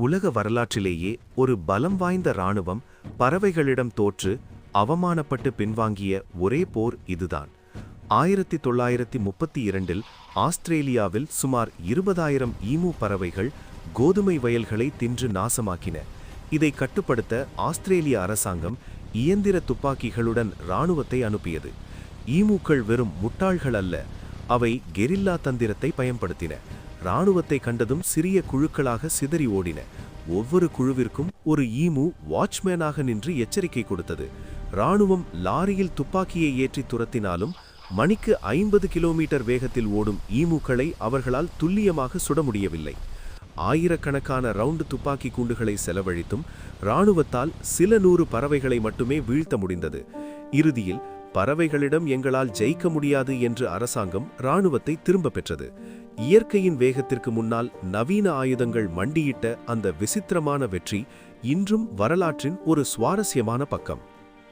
உலக வரலாற்றிலேயே ஒரு பலம் வாய்ந்த இராணுவம் பறவைகளிடம் தோற்று அவமானப்பட்டு பின்வாங்கிய ஒரே போர் இதுதான். 1932இல் ஆஸ்திரேலியாவில் சுமார் 20,000 ஈமு பறவைகள் கோதுமை வயல்களை தின்று நாசமாக்கின. இதை கட்டுப்படுத்த ஆஸ்திரேலிய அரசாங்கம் இயந்திர துப்பாக்கிகளுடன் இராணுவத்தை அனுப்பியது. ஈமுக்கள் வெறும் முட்டாள்கள் அல்ல, அவை கெரில்லா தந்திரத்தை பயன்படுத்தின. இராணுவத்தை கண்டதும் சிறிய குழுக்களாக சிதறி ஓடின. ஒவ்வொரு குழுவிற்கும் ஒரு ஈமு வாட்ச்மேனாக நின்று எச்சரிக்கை கொடுத்தது. இராணுவம் லாரியில் துப்பாக்கியை ஏற்றி துரத்தினாலும் மணிக்கு 50 கிலோமீட்டர் வேகத்தில் ஓடும் ஈமுக்களை அவர்களால் துல்லியமாக சுட முடியவில்லை. ஆயிரக்கணக்கான ரவுண்டு துப்பாக்கி குண்டுகளை செலவழித்தும் இராணுவத்தால் சில 100 பறவைகளை மட்டுமே வீழ்த்த முடிந்தது. இறுதியில் பறவைகளிடம் எங்களால் ஜெயிக்க முடியாது என்று அரசாங்கம் இராணுவத்தை திரும்ப பெற்றது. இயற்கையின் வேகத்திற்கு முன்னால் நவீன ஆயுதங்கள் மண்டியிட்ட அந்த விசித்திரமான வெற்றி இன்றும் வரலாற்றின் ஒரு சுவாரஸ்யமான பக்கம்.